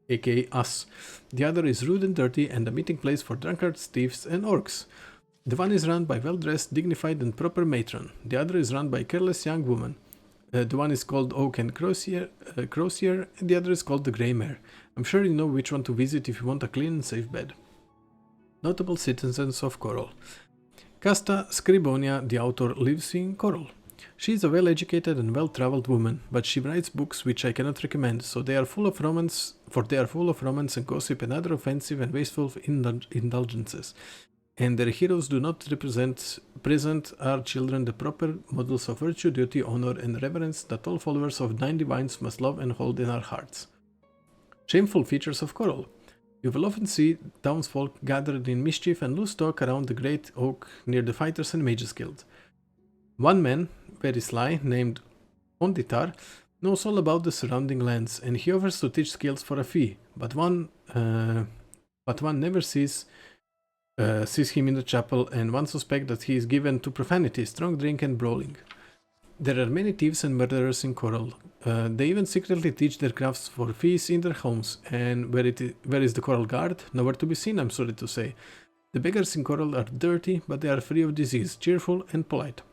aka us. The other is rude and dirty and a meeting place for drunkards, thieves, and orcs. The one is run by well-dressed, dignified, and proper matron. The other is run by a careless young woman. The one is called Oak and Crozier, and the other is called the Grey Mare. I'm sure you know which one to visit if you want a clean and safe bed. Notable citizens of Coral. Casta Scribonia, the author, lives in Coral. She is a well-educated and well-traveled woman, but she writes books which I cannot recommend, so they are full of romance, and gossip and other offensive and wasteful indulgences. And their heroes do not present our children the proper models of virtue, duty, honor, and reverence that all followers of 9 Divines must love and hold in our hearts. Shameful features of Coral. You will often see townsfolk gathered in mischief and loose talk around the great oak near the Fighters and Mages Guild. One man, very sly, named Onditar, knows all about the surrounding lands, and he offers to teach skills for a fee, but one never sees him in the chapel, and one suspects that he is given to profanity, strong drink, and brawling. There are many thieves and murderers in Coral. They even secretly teach their crafts for fees in their homes, and where is the Coral Guard? Nowhere to be seen, I'm sorry to say. The beggars in Coral are dirty, but they are free of disease, cheerful, and polite.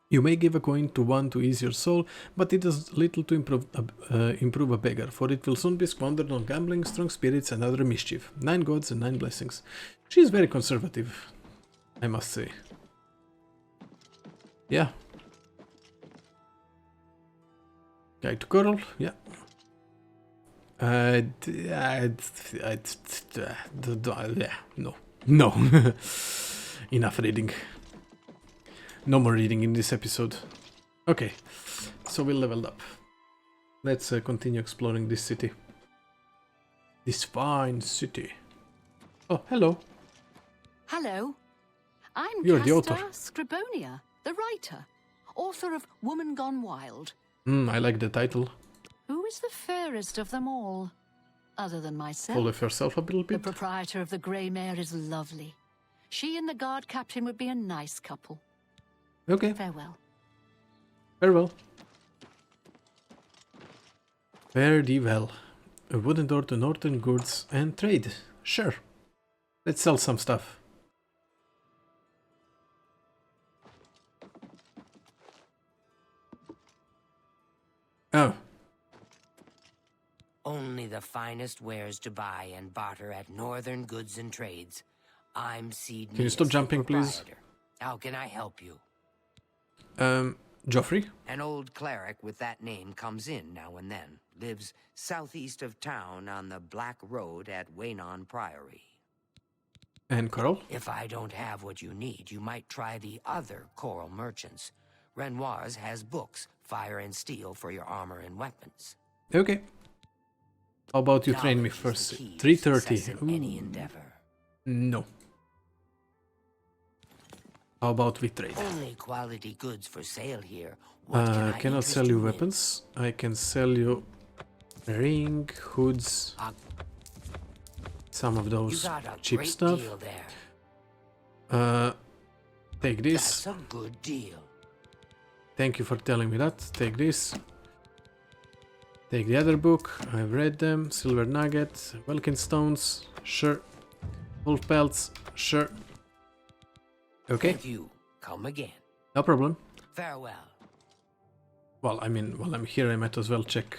You may give a coin to one to ease your soul, but it does little to improve a beggar, for it will soon be squandered on gambling, strong spirits, and other mischief. 9 gods and 9 blessings. She is very conservative, I must say. Yeah. Guide to Coral, yeah. No. Enough reading. No more reading in this episode. Okay, so we leveled up. Let's continue exploring this city. This fine city. Oh, hello. Hello. I'm You're the author. Casta Scribonia, the writer, author of Woman Gone Wild. I like the title. Who is the fairest of them all? Other than myself. Full of yourself a little The bit. proprietor of the Grey Mare is lovely. She and the guard captain would be a nice couple. Okay, Farewell. farewell. Fare thee well. A wooden door to Northern Goods and Trade. Sure. Let's sell some stuff. Oh. Only the finest wares to buy and barter at Northern Goods and Trades. I'm Seed. Can you stop jumping, please? How can I help you? Joffrey? An old cleric with that name comes in now and then. Lives southeast of town on the Black Road at Waynon Priory. And Coral? If I don't have what you need, you might try the other coral merchants. Renoir's has books, fire and steel for your armor and weapons. Okay. How about you train me first? 3:30. Any endeavor. No. How about we trade? Only quality goods for sale here. What can I Cannot interest sell you in? weapons. I can sell you ring, hoods, some of You those got a cheap great stuff. deal there. Take this. That's a good deal. Thank you for telling me that. Take this. Take the other book. I've read them. Silver nugget, Welkin stones. Sure. Wolf pelts. Sure. Okay. Thank you. Come again. No problem. Farewell. Well, I mean, while I'm here, I might as well check.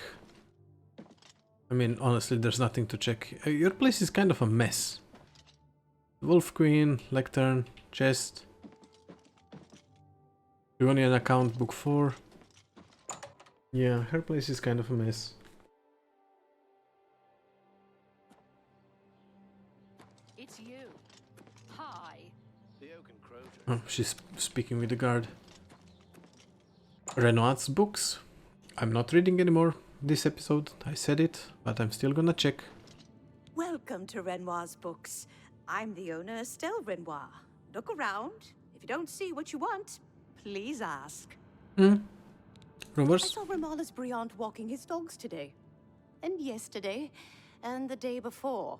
I mean, honestly, there's nothing to check. Your place is kind of a mess. Wolf Queen, lectern, chest. Ionian account, book 4. Yeah, her place is kind of a mess. It's you. Hi. The Oak and Crow. Oh, she's speaking with the guard. Renoir's books. I'm not reading anymore this episode. I said it, but I'm still gonna check. Welcome to Renoir's Books. I'm the owner, Estelle Renoir. Look around. If you don't see what you want, please ask. I Rumors? saw Romalis Briand walking his dogs today. And yesterday. And the day before.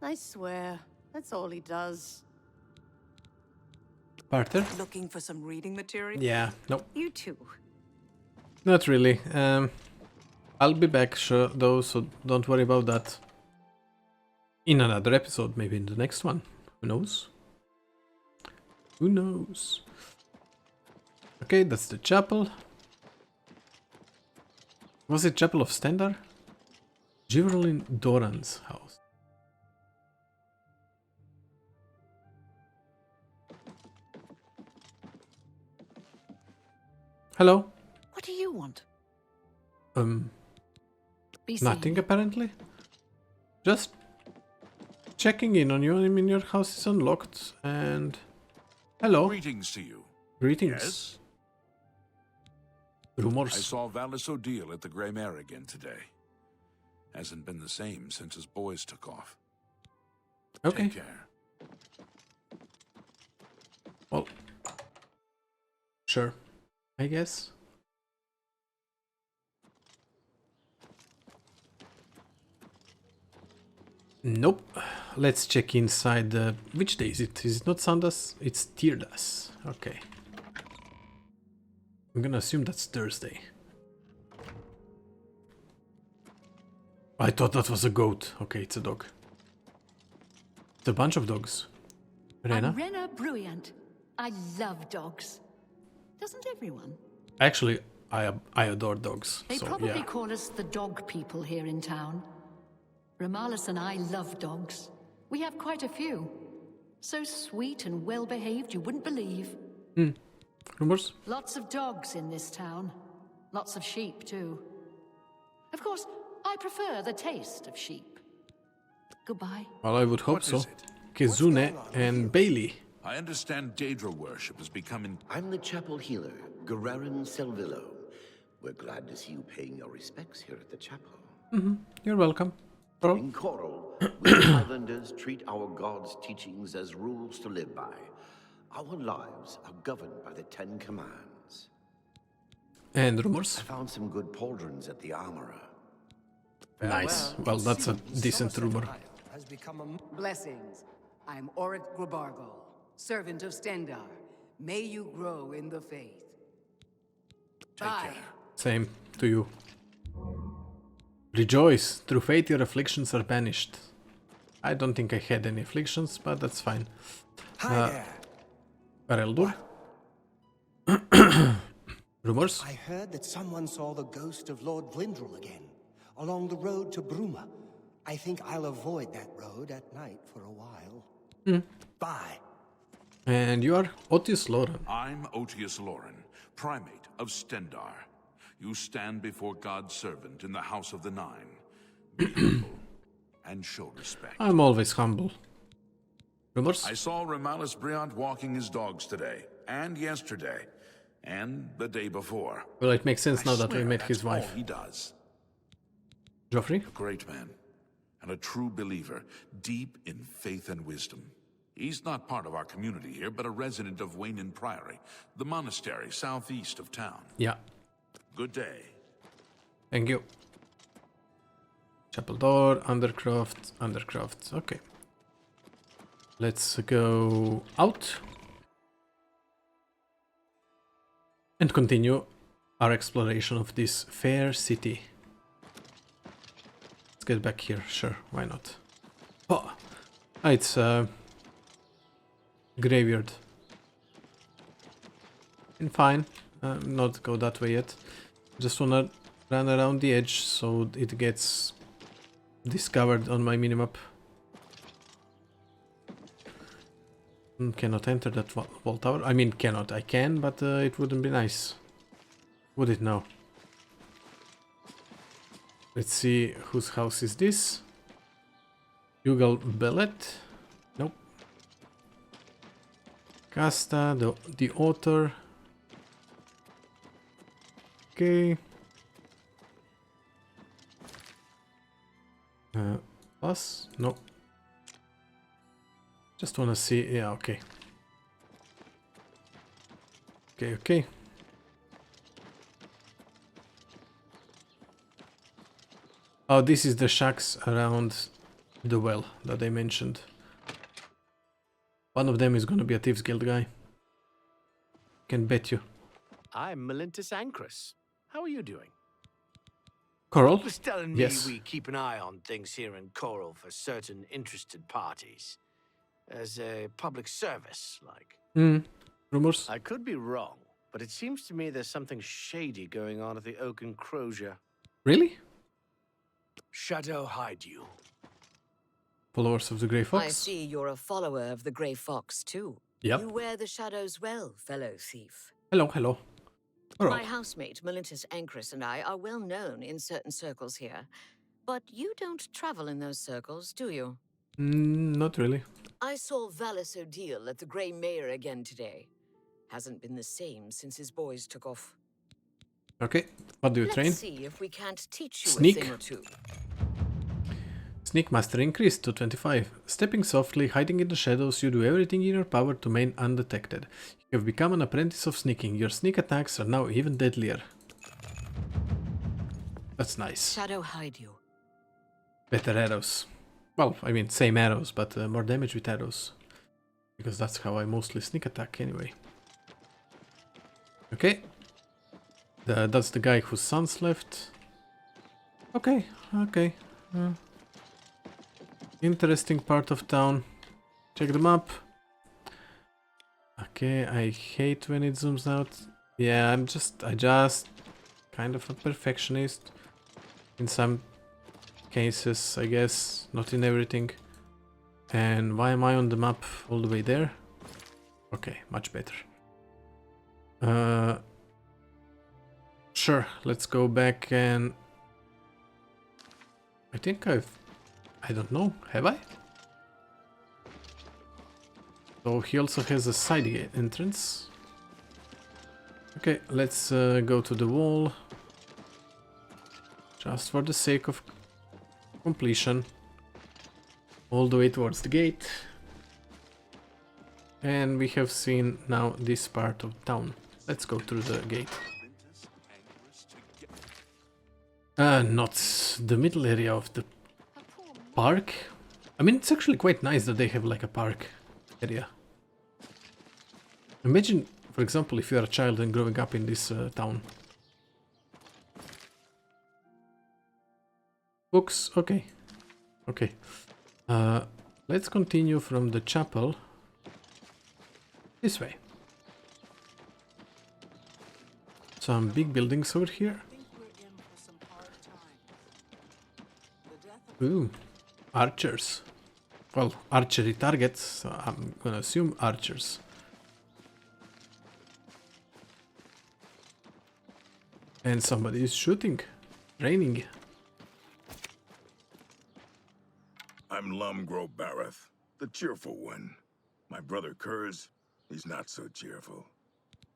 I swear, that's all he does. Parter? Looking for some reading material? Yeah, no, You too. not really. I'll be back, sure, though, so don't worry about that. In another episode, maybe in the next one. Who knows? Who knows? Okay, that's the chapel. Was it Chapel of Stendar? Giverlin Doran's house. Hello? What do you want? Be Nothing seen. apparently. Just checking in on you. I mean, your house is unlocked and... Hello. Greetings to you. Greetings. Yes? Rumors. I saw Valis O'Deal at the Grey Mare again today. Hasn't been the same since his boys took off. Okay. Take care. Well, sure. I guess. Nope. Let's check inside the... Which day is it? Is it not Sundas? It's Tirdas. Okay. I'm gonna assume that's Thursday. I thought that was a goat. Okay, it's a dog. It's a bunch of dogs. Rena? I'm Rena Bruyant. I love dogs. Doesn't everyone? Actually, I adore dogs. They so, probably yeah. call us the dog people here in town. Romalis and I love dogs. We have quite a few. So sweet and well-behaved you wouldn't believe. Rumors? Lots of dogs in this town. Lots of sheep, too. Of course, I prefer the taste of sheep. Goodbye. Well, I would hope What so. is it? Kizune and Bailey. I understand Daedra worship is becoming... I'm the chapel healer, Guerarin Selvillo. We're glad to see you paying your respects here at the chapel. You're welcome. Bro. In Coral, we islanders treat our god's teachings as rules to live by. Our lives are governed by the 10 Commands. And rumors? I found some good pauldrons at the armorer. Nice. Well, that's a decent rumor. Has become a... Blessings. I'm Oric Grabargo, servant of Stendar. May you grow in the faith. Take Bye. care. Same to you. Rejoice. Through faith your afflictions are banished. I don't think I had any afflictions, but that's fine. Hi there. Areldur? Rumors? I heard that someone saw the ghost of Lord Vlindrel again. along the road to Bruma. I think I'll avoid that road at night for a while. Bye. And you are Otis Lauren. I'm Otius Lauren, primate of Stendar. You stand before God's servant in the House of the Nine. Be humble and show respect. I'm always humble. Rumors? I saw Remalis Briand walking his dogs today, and yesterday, and the day before. Well, it makes sense now that we swear met his that's all wife. he does. Joffrey? A great man, and a true believer, deep in faith and wisdom. He's not part of our community here, but a resident of Waynin Priory, the monastery southeast of town. Yeah. Good day. Thank you. Chapel door, Undercroft. Okay. Let's go out. And continue our exploration of this fair city. Let's get back here. Sure, why not? Oh, it's a graveyard. And fine. Not go that way yet. Just wanna run around the edge so it gets discovered on my minimap. Cannot enter that wall tower. I mean, cannot. I can, but it wouldn't be nice. Would it now? Let's see whose house is this. Yugal Bellet. Nope. Casta, the author. Okay. Plus? No. Just wanna see. Yeah, okay. Okay. Oh, this is the shacks around the well that I mentioned. One of them is gonna be a Thieves Guild guy. Can bet you. I'm Melintus Ancrus. How are you doing? Coral? Was telling me Yes. we keep an eye on things here in Coral for certain interested parties. As a public service, like. Rumors? I could be wrong, but it seems to me there's something shady going on at the Oak Enclosure. Really? Shadow hide you. Followers of the Grey Fox? I see you're a follower of the Grey Fox, too. Yep. You wear the shadows well, fellow thief. Hello. My Alright. housemate, Melintus Ancrus, and I are well known in certain circles here. But you don't travel in those circles, do you? Not really. I saw Cyrodiil at the Grey Mare again today. Hasn't been the same since his boys took off. Okay. What do you train? Let's see if we can't teach you Sneak. a thing or two. Sneak master increased to 25. Stepping softly, hiding in the shadows, you do everything in your power to remain undetected. You have become an apprentice of sneaking. Your sneak attacks are now even deadlier. That's nice. Shadow hide you. Better arrows. Well, I mean, same arrows, but more damage with arrows. Because that's how I mostly sneak attack anyway. Okay. That's the guy whose son's left. Okay. Interesting part of town. Check the map. Okay, I hate when it zooms out. Yeah, I just kind of a perfectionist. In some cases, I guess. Not in everything. And why am I on the map all the way there? Okay, much better. Sure, let's go back and... I think I don't know, have I? So he also has a side gate entrance. Okay, let's go to the wall. Just for the sake of completion. All the way towards the gate. And we have seen now this part of town. Let's go through the gate. Not the middle area of the park. I mean, it's actually quite nice that they have like a park area. Imagine, for example, if you are a child and growing up in this town. Books, okay. Let's continue from the chapel this way. Some big buildings over here. Ooh, archers. Well, archery targets, so I'm gonna assume archers. And somebody is shooting. Raining. I'm Lumgro Bareth, the cheerful one. My brother Kurz, he's not so cheerful.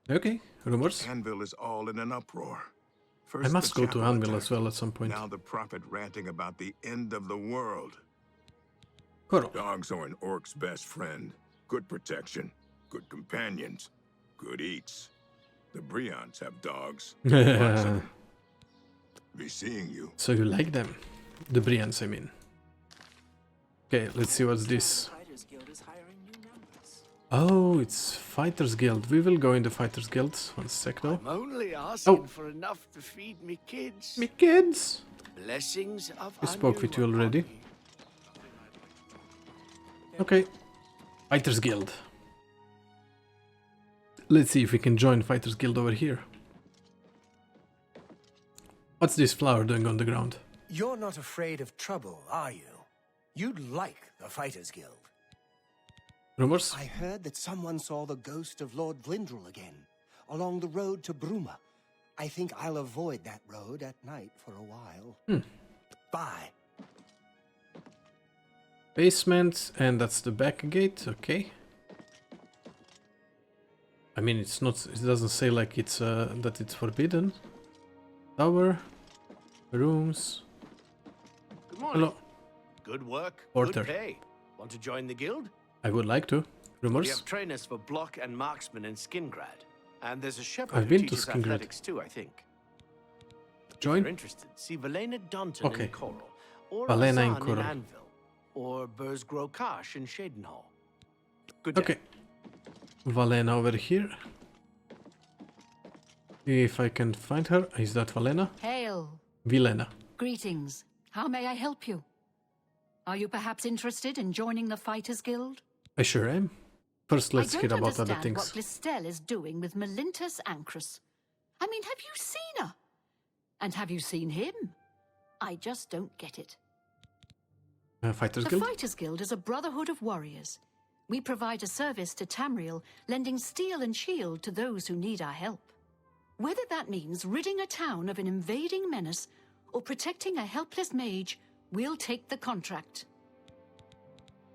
Okay, rumors. Anvil is all in an uproar. I First must the go to chapel Anvil attack, as well at some point. Now the prophet ranting about the end of the world. Koro. Dogs are an orc's best friend. Good protection, good companions, good eats. The Brions have dogs. Lots of them. Be seeing you. So you like them? The Brians, I mean. Okay, let's see what's this. Oh, it's Fighters Guild. We will go in the Fighters Guild. 1 sec though. I'm only asking for enough to feed me kids. Me kids! Blessings of We spoke with you Anu already. upon me. Okay. Fighters Guild. Let's see if we can join Fighters Guild over here. What's this flower doing on the ground? You're not afraid of trouble, are you? You'd like the Fighters Guild. Rumors? I heard that someone saw the ghost of Lord Vlindrel again, along the road to Bruma. I think I'll avoid that road at night for a while. Bye. Basement, and that's the back gate, okay. I mean, it's not, it doesn't say like it's, that it's forbidden. Tower, rooms. Good morning. Hello. Good work, Porter. good pay. Want to join the guild? I would like to. We Rumors? have trainers for block and marksman in Skingrad. And there's a shepherd I've who been to teaches Skingrad. athletics too, I think. Join? If you're interested, see Valena Dunton Okay. in Coral, or Valena in Azan Coral. Anvil, or Burzgrow Karsh in Shadenhall. Good day. Okay. Valena over here. If I can find her, is that Valena? Hail. Vilena. Greetings. How may I help you? Are you perhaps interested in joining the Fighters Guild? I sure am. First, let's I hear don't about other understand things. what Glistel is doing with Melintus Ancrus. I mean, have you seen her? And have you seen him? I just don't get it. Fighters The Guild? Fighters Guild is a brotherhood of warriors. We provide a service to Tamriel, lending steel and shield to those who need our help. Whether that means ridding a town of an invading menace or protecting a helpless mage, we'll take the contract.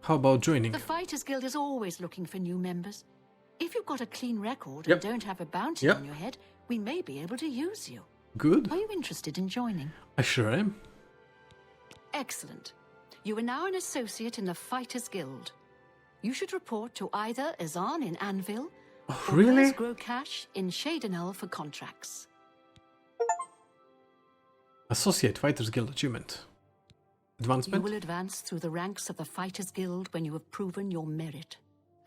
How about joining? The Fighters Guild is always looking for new members. If you've got a clean record Yep. and don't have a bounty Yep. on your head, we may be able to use you. Good. Are you interested in joining? I sure am. Excellent. You are now an associate in the Fighters Guild. You should report to either Azan in Anvil or really? Burzgrow Cash in Shadenhall for contracts. Associate Fighters Guild achievement. You Advancement? will advance through the ranks of the Fighters Guild when you have proven your merit.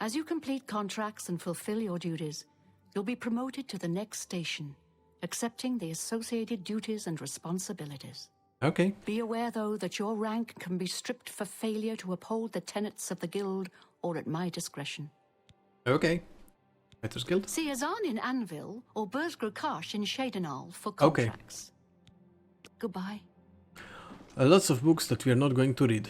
As you complete contracts and fulfill your duties, you'll be promoted to the next station, accepting the associated duties and responsibilities. Okay. Be aware, though, that your rank can be stripped for failure to uphold the tenets of the Guild or at my discretion. Okay. Fighters Guild? See Azan in Anvil or Burzgrow Karsh in Shadenhall for Okay. contracts. Goodbye. Lots of books that we are not going to read.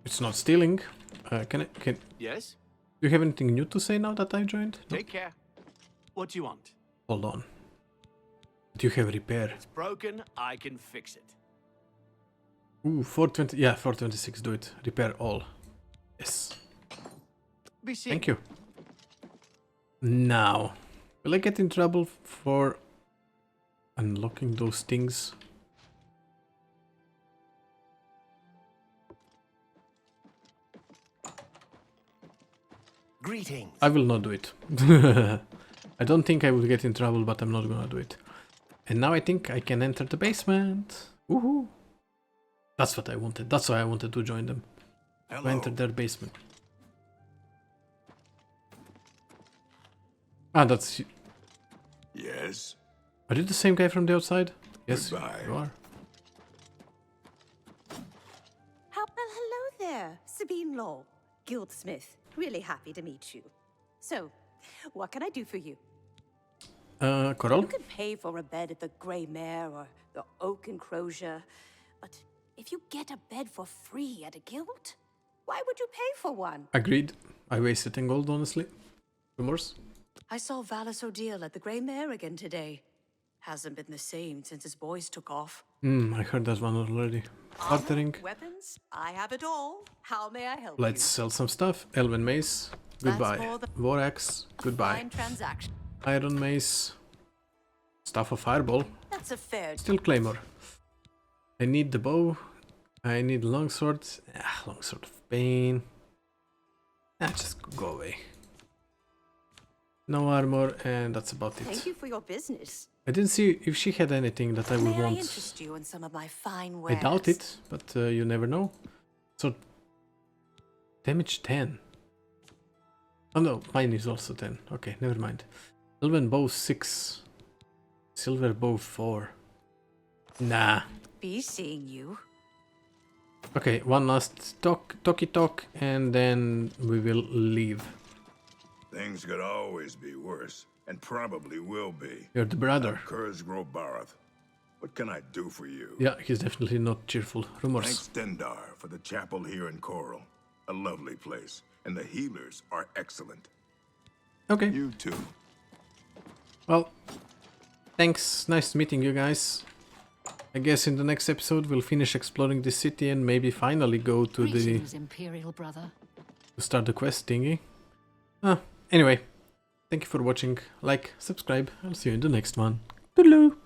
It's not stealing. Can Yes? do you have anything new to say now that I joined? No? Take care. What do you want? Hold on. Do you have repair? It's broken, I can fix it. Ooh, 420. Yeah, 426. Do it. Repair all. Yes. Be seen. Thank you. Now, will I get in trouble for unlocking those things? Greetings. I will not do it. I don't think I will get in trouble, but I'm not gonna do it. And now I think I can enter the basement. Woohoo! That's what I wanted. That's why I wanted to join them. To enter their basement. Ah, that's... Yes. Are you the same guy from the outside? Yes, Goodbye. you are. Well, hello there, Sabine Law, Guildsmith. Really happy to meet you. So, what can I do for you? Coral? You can pay for a bed at the Grey Mare or the Oak Enclosure, but if you get a bed for free at a guild, why would you pay for one? Agreed. I wasted 10 gold, honestly. Remorse? I saw Cyrodiil at the Grey Mare again today. Hasn't been the same since his boys took off. I heard that one already. Bartering. Weapons? I have it all. How may I help Let's you? sell some stuff. Elven Mace. Goodbye. War Axe. Goodbye. Fine transaction. Iron Mace. Staff of Fireball. That's a fair. Still Claymore. I need the bow. I need longsword. Longsword of Pain. Just go away. No armor, and that's about it. Thank you for your business. I didn't see if she had anything that I would May I want. interest you in some of my fine I wares? doubt it, but you never know. So, damage 10. Oh no, mine is also 10. Okay, never mind. Elven bow 6. Silver bow 4. Nah. Be seeing you. Okay, one last talky talk, and then we will leave. Things could always be worse, and probably will be. You're the brother. Kurz Grobarth. What can I do for you? Yeah, he's definitely not cheerful. Rumors. Thanks Stendar for the chapel here in Coral. A lovely place, and the healers are excellent. Okay. You too. Well, thanks. Nice meeting you guys. I guess in the next episode we'll finish exploring the city and maybe finally go to Greetings, Imperial brother. to start the quest thingy. Anyway, thank you for watching. Like, subscribe. I'll see you in the next one. Toodaloo!